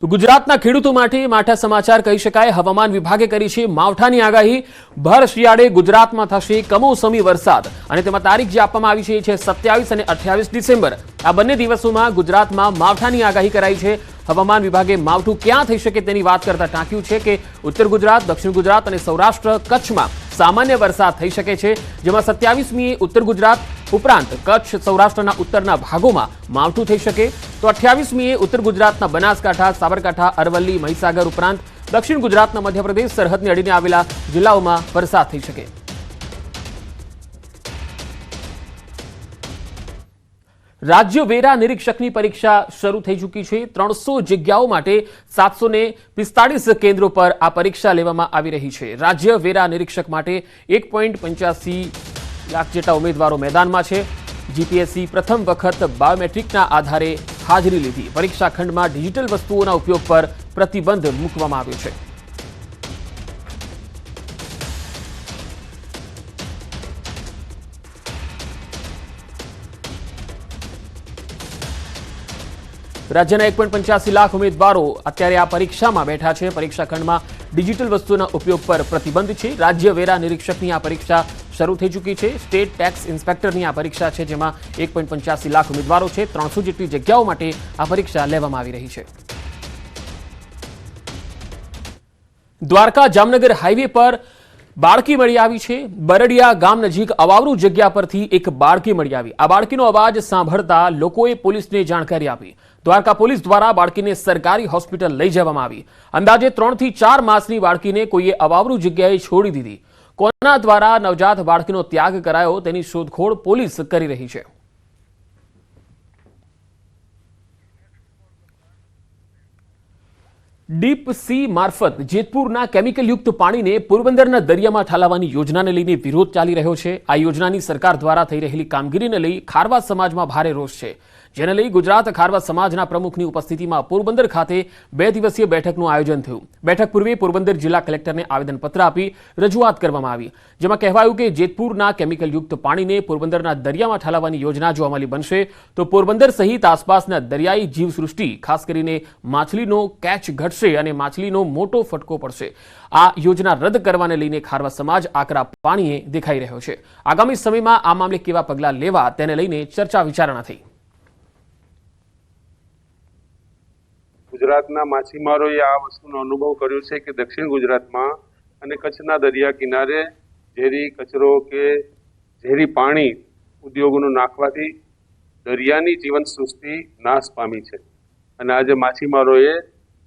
તો ગુજરાતના ખેડૂતો માટે માઠા સમાચાર કહી શકાય। હવામાન વિભાગે કરી છે માવઠાની આગાહી। ભર શિયાળે ગુજરાતમાં થશે કમોસમી વરસાદ અને તેમાં તારીખ જે આપવામાં આવી છે 27 અને 28 ડિસેમ્બર। આ બંને દિવસોમાં ગુજરાતમાં માવઠાની આગાહી કરાઈ છે। હવામાન વિભાગે માવઠું ક્યાં થઈ શકે તેની વાત કરતા ટાંક્યું છે કે ઉત્તર ગુજરાત, દક્ષિણ ગુજરાત અને સૌરાષ્ટ્ર કચ્છમાં સામાન્ય વરસાદ થઈ શકે છે, જેમાં 27મીએ ઉત્તર ગુજરાત ઉપરાંત કચ્છ, સૌરાષ્ટ્રના ઉત્તરના ભાગોમાં માવઠું થઈ શકે। તો 28મીએ ઉત્તર ગુજરાતના બનાસકાંઠા, સાબરકાંઠા, અરવલ્લી, મહીસાગર ઉપરાંત દક્ષિણ ગુજરાતના મધ્યપ્રદેશ સરહદને અડીને આવેલા જિલ્લાઓમાં વરસાદ થઈ શકે। राज्य वेरा निरीक्षकनी परीक्षा शुरू थई चूकी है। 300 जग्याओं माटे 745 केन्द्रों पर आ परीक्षा लेवामां आवी रही है। राज्य वेरा निरीक्षक माटे 1.85 लाख जेटला उम्मीदवारों मैदानमां छे। जीपीएससी प्रथम वखत बायोमेट्रिकना आधारे हाजरी लीधी। परीक्षा खंडमां डिजिटल वस्तुओना उपयोग पर प्रतिबंध मूकवामां आव्यो छे। राज्यना 1.85 लाख उम्मीदवारों अत्यारे आ परीक्षा में बैठा है। परीक्षा खंड में डिजिटल वस्तुओं उपयोग पर प्रतिबंध है। राज्य वेरा निरीक्षक की आ परीक्षा शुरू थई चूकी है। स्टेट टैक्स इंस्पेक्टर की आ परीक्षा है, जेमां 1.85 लाख उम्मीदवारों है। 300 जेटली जग्याओं माटे आ परीक्षा लेवामां आवी रही है। द्वारका जामनगर हाईवे पर बाळकी मळी आवी छे। बरडिया गाम नजीक अवावरू जग्या परथी एक बाळकी मळी आवी। आ बाळकीनो अवाज सांभळता लोकोए पोलीसने जाणकारी आपी। द्वारका पोलीस द्वारा बाळकीने सरकारी होस्पिटल लई जवामां आवी। अंदाजे 3 થી 4 मासनी बाळकीने कोईए अवावरू जग्याए छोड़ी दीधी। कोना द्वारा नवजात बाळकीनो त्याग करायो तेनी शोधखोळ पोलीस करी रही छे। डीप सी मार्फत जेतपुरना केमिकलयुक्त पाणीने पोरबंदરના દરિયામાં ઠાલવવાની યોજનાને લઈને વિરોધ ચાલી રહ્યો છે। આ યોજનાની સરકાર દ્વારા થઈ રહેલી કામગીરીને લઈ ખારવા સમાજમાં ભારે રોષ છે, જેને લઈ ગુજરાત ખારવા સમાજના પ્રમુખની ઉપસ્થિતિમાં પોરબંદર ખાતે 2 દિવસીય બેઠકનું આયોજન થયું। બેઠક પૂર્વે પોરબંદર જિલ્લા કલેક્ટરને આવેદનપત્ર આપી રજૂઆત કરવામાં આવી, જેમાં કહેવાયું કે જેતપુરના કેમિકલયુક્ત પાણીને પોરબંદરના દરિયામાં ઠાલવવાની યોજના જો અમલી બનશે તો પોરબંદર સહિત આસપાસના દરિયાઈ જીવસૃષ્ટિ, ખાસ કરીને માછલીનો કેચ ઘટશે અને માછલીનો મોટો ફટકો પડશે। આ યોજના રદ કરવાને લઈને ખારવા સમાજ આકરા પાણીએ દેખાઈ રહ્યો છે। આગામી સમયમાં આ મામલે કેવા પગલાં લેવા તેને લઈને ચર્ચા વિચારણા થઈ। ગુજરાતના માછીમારોએ આ વસ્તુનો અનુભવ કર્યો છે કે દક્ષિણ ગુજરાતમાં અને કચ્છના દરિયા કિનારે ઝેરી કચરો કે ઝેરી પાણી ઉદ્યોગોનો નાખવાથી દરિયાની જીવન સૃષ્ટિ નાશ પામી છે અને આજે માછીમારોએ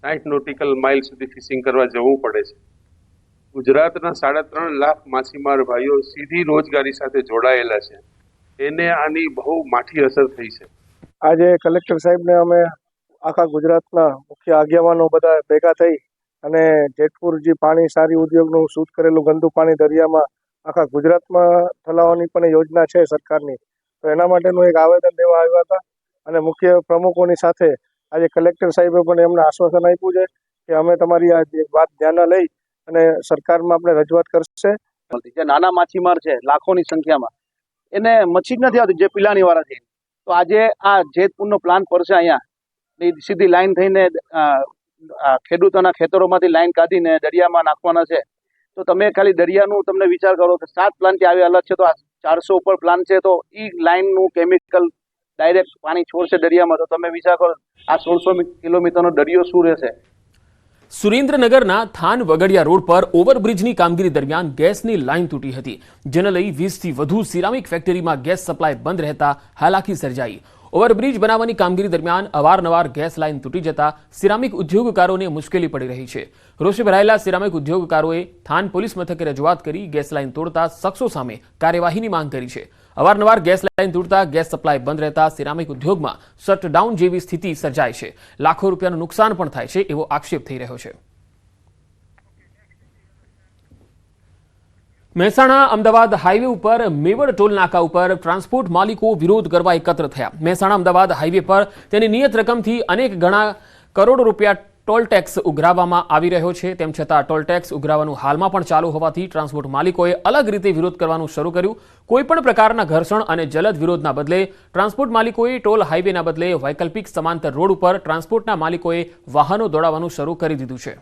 60 નોટિકલ માઇલ સુધી ફિશિંગ કરવા જવું પડે છે। ગુજરાતના 3.5 લાખ માછીમાર ભાઈઓ સીધી રોજગારી સાથે જોડાયેલા છે, એને આની બહુ માઠી અસર થઈ છે। આજે કલેક્ટર સાહેબને અમે આખા ગુજરાતના મુખ્ય આગેવાનો બધા ભેગા થઈ અને જેતપુર જે પાણી સારી ઉદ્યોગનું શુદ્ધ કરેલું ગંદુ પાણી દરિયામાં આખા ગુજરાતમાં ઠલાવવાની પણ યોજના છે સરકારની, તો એના માટેનું એક આવેદન દેવા આવ્યા હતા અને મુખ્ય પ્રમુખોની સાથે આજે કલેક્ટર સાહેબે પણ એમને આશ્વાસન આપ્યું છે કે અમે તમારી આ વાત ધ્યાનમાં લઈ અને સરકારમાં આપણે રજૂઆત કરશે। જે નાના માછીમાર છે લાખોની સંખ્યામાં, એને મચ્છી જ નથી આવતી જે પિલાણી વાળા છે, તો આજે આ જેતપુરનો પ્લાન પડશે અહીંયા સીધી લાઈન થઈને ખેડૂતોના ખેતરોમાંથી લાઈન કાઢીને દરિયામાં નાખવાના છે। તો તમે ખાલી દરિયાનું તમને વિચાર કરો કે 7 પ્લાન કે આવે અલગ છે, તો આ 400 ઉપર પ્લાન છે, તો એ લાઈનનું કેમિકલ ડાયરેક્ટ પાણી છોડશે દરિયામાં, તો તમે વિચાર કરો આ 1600 કિલોમીટરનો દરિયો શું રહેશે। સુરેન્દ્રનગરના થાન વગડિયા રોડ પર ઓવરબ્રિજની કામગીરી દરમિયાન ગેસની લાઈન તૂટી હતી, જેને લઈ 20 થી વધુ સિરામિક ફેક્ટરીમાં ગેસ સપ્લાય બંધ રહેતા હાલાકી સર્જાઈ। ઓવરબ્રિજ બનાવવાની કામગીરી દરમિયાન અવારનવાર ગેસ લાઈન તૂટી જતા સિરામિક ઉદ્યોગકારોને મુશ્કેલી પડી રહી છે। રોષે ભરાયેલા સિરામિક ઉદ્યોગકારોએ થાન પોલીસ મથકે રજૂઆત કરી ગેસ લાઈન તોડતા શખ્સો સામે કાર્યવાહીની માંગ કરી છે। અવારનવાર ગેસ લાઈન તૂટતા ગેસ સપ્લાય બંધ રહેતા સિરામિક ઉદ્યોગમાં શટડાઉન જેવી સ્થિતિ સર્જાય છે। લાખો રૂપિયાનું નુકસાન પણ થાય છે એવો આક્ષેપ થઈ રહ્યો છે। મહેસાણા અમદાવાદ હાઈવે પર મેવડ ટોલ નાકા ઉપર ટ્રાન્સપોર્ટ માલિકો વિરોધ કરવા એકત્ર થયા। મહેસાણા અમદાવાદ હાઈવે પર તેની નિયત રકમથી અનેક ગણા કરોડો રૂપિયા ટોલ ટેક્સ ઉઘરાવવામાં આવી રહ્યો છે. તેમ છતાં ટોલ ટેક્સ ઉઘરાવવાનું હાલમાં પણ ચાલુ હોવાથી ટ્રાન્સપોર્ટ માલિકોએ અલગ રીતે વિરોધ કરવાનું શરૂ કર્યું. કોઈપણ પ્રકારના ઘર્ષણ અને જલદ વિરોધના બદલે ટ્રાન્સપોર્ટ માલિકોએ ટોલ હાઈવેના બદલે વૈકલ્પિક સમાંતર રોડ ઉપર ટ્રાન્સપોર્ટના માલિકોએ વાહનો દોડાવવાનું શરૂ કરી દીધું છે.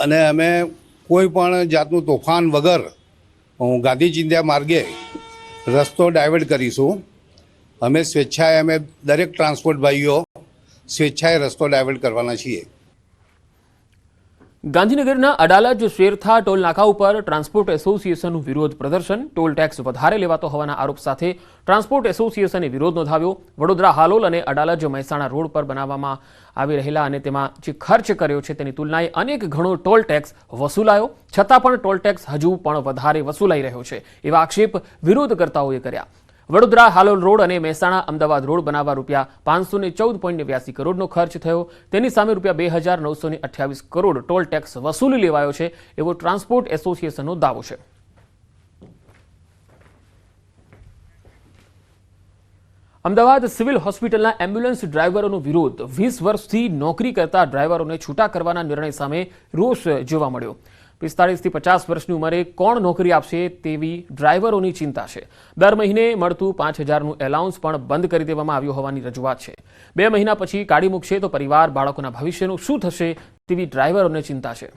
અને અમે કોઈ પણ જાતનું તોફાન વગર ગાંધી ચિંધ્યા માર્ગે રસ્તો ડાયવર્ટ કરીશું. અમે સ્વેચ્છાએ અમે દરેક ટ્રાન્સપોર્ટ ભાઈઓ સ્વેચ્છાએ રસ્તો ડાયવર્ટ કરવાના છીએ. ગાંધીનગરના અડાલજ શેરથા ટોલ નાકા ઉપર ટ્રાન્સપોર્ટ એસોસિએશનનું વિરોધ પ્રદર્શન. ટોલ ટેક્સ વધારે લેવાતો હોવાના આરોપ સાથે ટ્રાન્સપોર્ટ એસોસિએશને વિરોધ નોંધાવ્યો. વડોદરા હાલોલ અને અડાલજ મહેસાણા રોડ પર બનાવવામાં આવી રહેલા અને તેમાં જે ખર્ચ કર્યો છે તેની તુલનાએ અનેક ગણો ટોલ ટેક્સ વસૂલાયો, છતાં પણ ટોલ ટેક્સ હજુ પણ વધારે વસૂલાઈ રહ્યો છે એવા આક્ષેપ વિરોધકર્તાઓએ કર્યા. વડોદરા હાલોલ રોડ અને મહેસાણા અમદાવાદ રોડ બનાવવા રૂપિયા 514.82 કરોડનો ખર્ચ થયો. તેની સામે રૂપિયા 2,928 કરોડ ટોલ ટેક્સ વસૂલી લેવાયો છે એવો ટ્રાન્સપોર્ટ એસોસિએશનનો દાવો છે. અમદાવાદ સિવિલ હોસ્પિટલના એમ્બ્યુલન્સ ડ્રાઈવરોનો વિરોધ. 20 વર્ષથી નોકરી કરતા ડ્રાઈવરોને છૂટા કરવાના નિર્ણય સામે રોષ જોવા મળ્યો. 45 થી 50 વર્ષની ઉંમરે કોણ નોકરી આપશે તેવી ડ્રાઈવરોની ચિંતા છે. દર મહિને મળતું 5,000નું એલાઉન્સ પણ બંધ કરી દેવામાં આવ્યું હોવાની રજૂઆત છે. 2 મહિના પછી કાઢી મૂકશે તો પરિવાર બાળકોના ભવિષ્યનું શું થશે તેવી ડ્રાઈવરોને ચિંતા છે.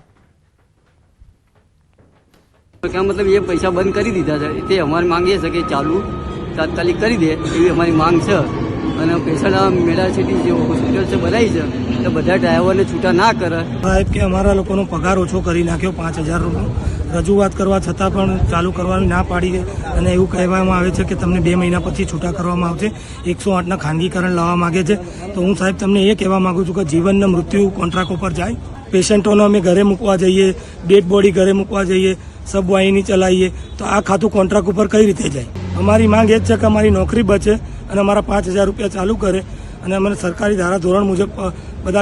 મતલબ એ પૈસા બંધ કરી દીધા છે. તે અમારી માંગ એ છે કે ચાલુ તાત્કાલિક કરી દે એવી અમારી માંગ છે. અને પેશન્ટ મેડાસિટી જે હોસ્પિટલ છે બનાવી છે તો બધા ડ્રાઈવરને છૂટા ના કરે. સાહેબ કે અમારા લોકોનો પગાર ઓછો કરી નાખ્યો 5,000 રૂપિયા. રજૂઆત કરવા છતાં પણ ચાલુ કરવાની ના પાડી અને એવું કહેવામાં આવે છે કે તમને 2 મહિના પછી છૂટા કરવામાં આવશે. 108ના ખાનગીકરણ લાવવા માગે છે. તો હું સાહેબ તમને એ કહેવા માંગુ છું કે જીવનને મૃત્યુ કોન્ટ્રાક્ટ ઉપર જાય. પેશન્ટોને અમે ઘરે મૂકવા જઈએ, ડેડ બોડી ઘરે મૂકવા જઈએ, સબવાહિની ચલાવીએ તો આ ખાતું કોન્ટ્રાક્ટ ઉપર કઈ રીતે જાય? અમારી માંગ એ જ છે કે અમારી નોકરી બચે અને અમારા 5,000 રૂપિયા ચાલુ કરે અને અમને સરકારી ધારા ધોરણ મુજબ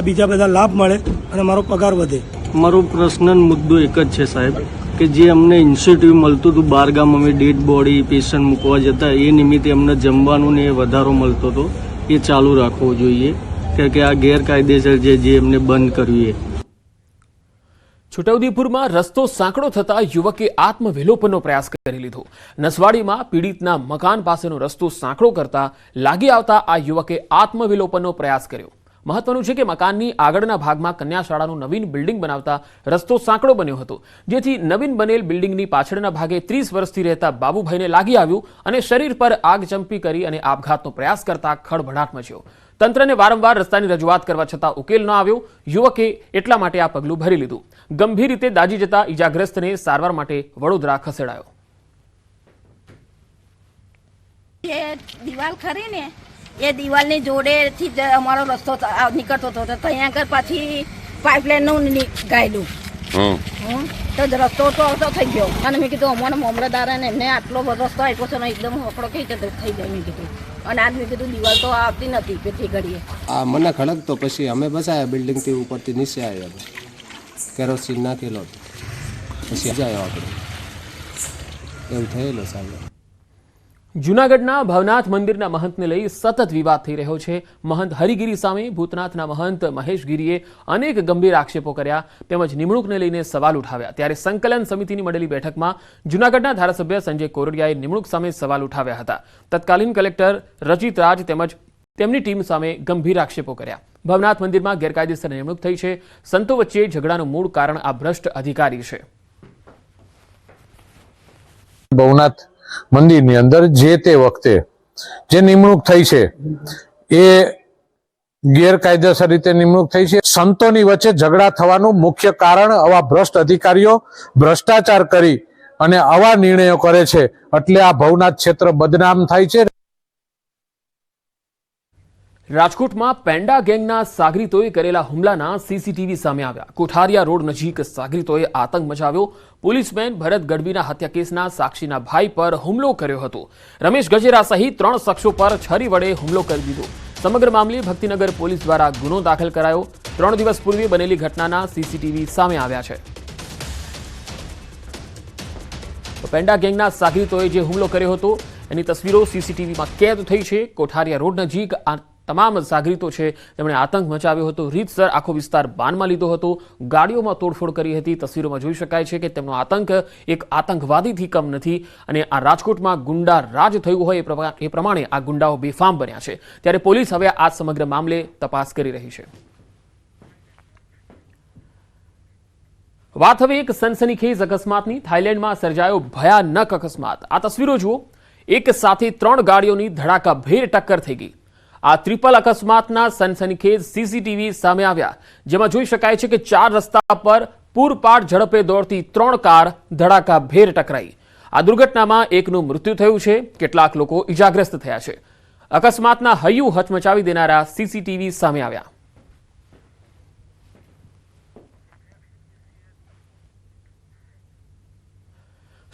બીજા બધા લાભ મળે અને અમારો પગાર વધે. મારો પ્રશ્ન મુદ્દો એક જ છે સાહેબ કે જે અમને ઇન્સેન્ટિવ મળતું હતું, બહાર ગામ અમે ડેડ બોડી પેશન્ટ મૂકવા જતા એ નિમિત્તે અમને જમવાનું ને વધારો મળતો હતો એ ચાલુ રાખવો જોઈએ કે આ ગેરકાયદેસર જે એમને બંધ કર્યું એ. છોટાઉદેપુરમાં રસ્તો સાંકડો થતા યુવકે આત્મવિલોપનનો પ્રયાસ કરી લીધો. નસવાડીમાં પીડિતના મકાન પાસેનો રસ્તો સાંકડો કરતા લાગી આવતા આ યુવકે આત્મવિલોપનનો પ્રયાસ કર્યો. મહત્વનું છે કે મકાનની આગળના ભાગમાં કન્યા શાળાનું નવીન બિલ્ડિંગ બનાવતા રસ્તો સાંકડો બન્યો હતો, જેથી નવીન બનેલ બિલ્ડિંગની પાછળના ભાગે 30 વર્ષથી રહેતા બાબુભાઈને લાગી આવ્યું અને શરીર પર આગ ચંપી કરી અને આપઘાતનો પ્રયાસ કરતા ખળભળાટ મચ્યો. તંત્રને વારંવાર રસ્તાની રજૂઆત કરવા છતાં ઉકેલ ન આવ્યો. યુવકે એટલા માટે આ પગલું ભરી લીધું. ગંભીર રીતે દાઝી જતા ઈજાગ્રસ્તને સારવાર માટે વડોદરા ખસેડાયો. એ દિવાલ ખરી ને એ દિવાલની જોડેથી જ અમારો રસ્તો નીકળતો હતો તો ત્યાં આગળ પાછી પાઇપલાઇનનું ગાયેલું તો રસ્તો તો થઈ ગયો. અને મેં કીધું અમારા મામલતદારને એમને આટલો બધો રસ્તો આપ્યો છે ને એકદમ હકડો કઈ રીતે થઈ જાય મેં કીધું. અને આજ મેં કીધું દિવાલ તો આવતી નથી પેથી ઘડીએ આ મને ખડક તો પછી અમે બસાયા બિલ્ડિંગથી ઉપરથી નીચે આવ્યા, કેરોસીન નાખેલો પછી જાય આપણે એવું થયેલું સાહેબ. જૂનાગઢના ભવનાથ મંદિરના મહંતને લઈ સતત વિવાદ થઈ રહ્યો છે. મહંત હરિગીરી સામે ભૂતનાથના મહંત મહેશગીરીએ અનેક ગંભીર આક્ષેપો કર્યા તેમજ નિમણૂકને લઈને સવાલ ઉઠાવ્યા. ત્યારે સંકલન સમિતિની મળેલી બેઠકમાં જૂનાગઢના ધારાસભ્ય સંજય કોરડિયાએ નિમણૂક સામે સવાલ ઉઠાવ્યા હતા. તત્કાલીન કલેક્ટર રચિત રાજ તેમજ તેમની ટીમ સામે ગંભીર આક્ષેપો કર્યા. ભવનાથ મંદિરમાં ગેરકાયદેસર નિમણૂક થઈ છે. સંતો વચ્ચે ઝઘડાનું મૂળ કારણ આ ભ્રષ્ટ અધિકારી છે. ભવનાથ મંદિરની અંદર જે તે વખતે જે નિમણૂક થઈ છે એ ગેરકાયદેસર રીતે નિમણૂક થઈ છે. સંતોની વચ્ચે ઝઘડા થવાનું મુખ્ય કારણ આવા ભ્રષ્ટ અધિકારીઓ ભ્રષ્ટાચાર કરી અને આવા નિર્ણયો કરે છે એટલે આ ભવનાથ ક્ષેત્ર બદનામ થાય છે. રાજકોટમાં પેન્ડા ગેંગના સાગરીતોએ કરેલા હુમલાના સીસીટીવી સામે આવ્યા. કોઠારિયા રોડ નજીક સાગરીતોએ આતંક મચાવ્યો. પોલીસમેન ભરત ગઢવીના હત્યા કેસના સાક્ષીના ભાઈ પર હુમલો કર્યો હતો. રમેશ ગજેરા સહિત 3 શખ્સો પર છરી વડે હુમલો કરી દીધો. સમગ્ર મામલે ભક્તિનગર પોલીસ દ્વારા ગુનો દાખલ કરાયો. 3 દિવસ પૂર્વે બનેલી ઘટનાના સીસીટીવી સામે આવ્યા છે. પેન્ડા ગેંગના સાગરીતોએ જે હુમલો કર્યો હતો એની તસવીરો સીસીટીવીમાં કેદ થઈ છે. કોઠારિયા રોડ નજીક આ તમામ સાગરીતો છે તેમણે આતંક મચાવ્યો હતો. રીતસર આખો વિસ્તાર બાનમાં લીધો હતો. ગાડીઓમાં તોડફોડ કરી હતી. તસવીરોમાં જોઈ શકાય છે કે તેમનો આતંક એક આતંકવાદીથી કમ નથી. અને આ રાજકોટમાં ગુંડા રાજ થયું હોય એ પ્રમાણે આ ગુંડાઓ બેફામ બન્યા છે. ત્યારે પોલીસ હવે આ સમગ્ર મામલે તપાસ કરી રહી છે. વાત હવે એક સનસનીખેજ અકસ્માતની. થાઇલેન્ડમાં સર્જાયો ભયાનક અકસ્માત. આ તસવીરો જુઓ. એક સાથે 3 ગાડીઓની ધડાકાભેર ટક્કર થઈ ગઈ. આ ટ્રિપલ અકસ્માતના સનસનીખેજ સીસીટીવી સામે આવ્યા, જેમાં જોઈ શકાય છે કે 4 રસ્તા પર પૂરપાટ ઝડપે દોડતી 3 કાર ધડાકાભેર ટકરાઈ. આ દુર્ઘટનામાં એકનું મૃત્યુ થયું છે. કેટલાક લોકો ઇજાગ્રસ્ત થયા છે. અકસ્માતના હૈયું હચમચાવી દેનારા સીસીટીવી સામે આવ્યા.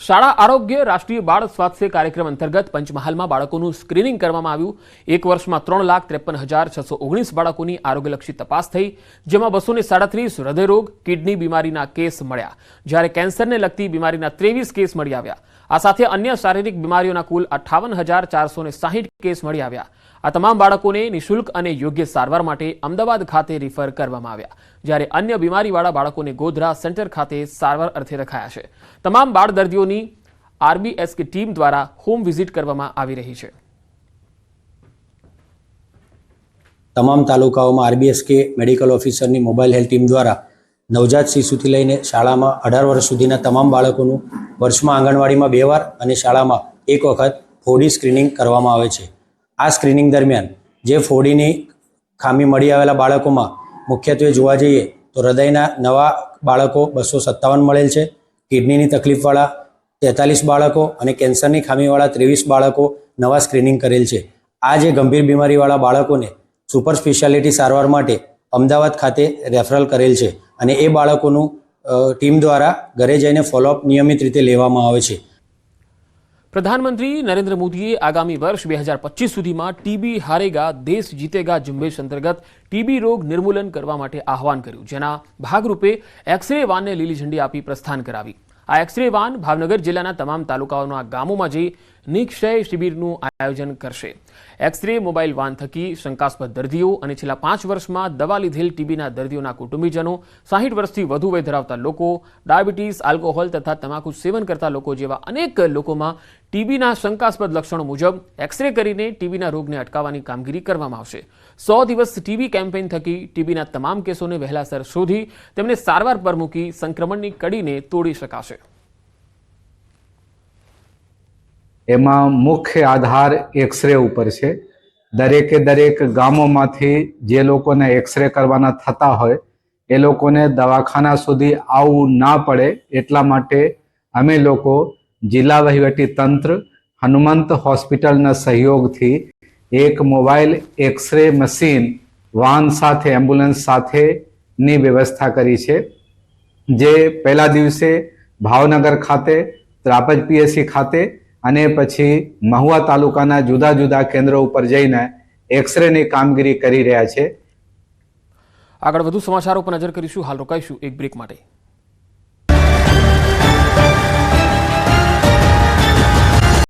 શાળા આરોગ્ય રાષ્ટ્રીય બાળ સ્વાસ્થ્ય કાર્યક્રમ અંતર્ગત પંચમહાલમાં બાળકોનું સ્ક્રીનિંગ કરવામાં આવ્યું. 1 વર્ષમાં 3,53,619 બાળકોની આરોગ્યલક્ષી તપાસ થઈ, જેમાં 237 હૃદયરોગ, કિડની બીમારીના કેસ મળ્યા, જ્યારે કેન્સરને લગતી બીમારીના 23 કેસ મળી આવ્યા. આ સાથે અન્ય શારીરિક બીમારીઓના કુલ 58,460 કેસ મળી આવ્યા. આ તમામ બાળકોને નિઃશુલ્ક અને યોગ્ય સારવાર માટે અમદાવાદ ખાતે રિફર કરવામાં આવ્યા, જ્યારે અન્ય બીમારીવાળા બાળકોને ગોધરા સેન્ટર ખાતે સારવાર અર્થે રખાયા છે. તમામ બાળ દર્દીઓની આરબીએસકે ટીમ દ્વારા હોમ વિઝિટ કરવામાં આવી રહી છે. તમામ તાલુકાઓમાં આરબીએસકે મેડિકલ ઓફિસરની મોબાઈલ હેલ્થ ટીમ દ્વારા નવજાત શિશુથી લઈને શાળામાં 18 વર્ષ સુધીના તમામ બાળકોનું વર્ષમાં આંગણવાડીમાં 2 વાર અને શાળામાં 1 વખત 4D સ્ક્રીનિંગ કરવામાં આવે છે. આ સ્ક્રીનિંગ દરમિયાન જે 4Dની ખામી મળી આવેલા બાળકોમાં મુખ્યત્વે જોવા જઈએ તો હૃદયના નવા બાળકો 257 મળેલ છે, કિડનીની તકલીફવાળા 43 બાળકો અને કેન્સરની ખામીવાળા 23 બાળકો નવા સ્ક્રીનિંગ કરેલ છે. આ જે ગંભીર બીમારીવાળા બાળકોને સુપર સ્પેશિયાલિટી સારવાર માટે અમદાવાદ ખાતે રેફરલ કરેલ છે અને એ બાળકોનું ટીમ દ્વારા ઘરે જઈને ફોલોઅપ નિયમિત રીતે લેવામાં આવે છે. પ્રધાનમંત્રી નરેન્દ્ર મોદીએ આગામી વર્ષ 2025 સુધીમાં ટીબી હારેગા દેશ જીતેગા ઝુંબેશ અંતર્ગત ટીબી રોગ નિર્મૂલન કરવા માટે આહવાન કર્યું, જેના ભાગરૂપે એક્સરે વાનને લીલી ઝંડી આપી પ્રસ્થાન કરાવી. આ એક્સરે વાન ભાવનગર જિલ્લાના તમામ તાલુકાઓના ગામોમાં જઈ નિક્ષય શિબિરનું આયોજન કરશે. એક્સરે મોબાઈલ વાન થકી શંકાસ્પદ દર્દીઓ અને છેલ્લા 5 વર્ષમાં દવા લીધેલ ટીબીના દર્દીઓના કુટુંબીજનો, 60 વર્ષથી વધુ વય ધરાવતા લોકો, ડાયાબિટીસ, આલ્કોહોલ તથા તમાકુ સેવન કરતા લોકો જેવા અનેક લોકોમાં ટીબીના શંકાસ્પદ લક્ષણો મુજબ એક્સરે કરીને ટીબીના રોગને અટકાવવાની કામગીરી કરવામાં આવશે. 100 દિવસ ટીબી કેમ્પેઇન થકી ટીબીના તમામ કેસોને વહેલાસર શોધી તેમને સારવાર પર મૂકી સંક્રમણની કડીને તોડી શકાશે. એમાં મુખ્ય આધાર એક્સરે ઉપર છે. દરેક ગામોમાંથી જે લોકોને એક્સરે કરવાના થતા હોય એ લોકોને દવાખાના સુધી આવવું ના પડે એટલા માટે અમે લોકો જિલ્લા વહીવટી તંત્ર હનુમંત હોસ્પિટલના સહયોગથી એક મોબાઈલ એક્સરે મશીન વાન સાથે એમ્બ્યુલન્સ સાથેની વ્યવસ્થા કરી છે, જે પહેલા દિવસે ભાવનગર ખાતે, ત્રાપજ પીએસસી ખાતે અને પછી મહુવા તાલુકાના જુદા જુદા કેન્દ્રો ઉપર જઈને એક્સરેની કામગીરી કરી રહ્યા છે. આગળ વધુ સમાચારો પર નજર કરીશું. હાલ રોકાઈશું એક બ્રેક માટે.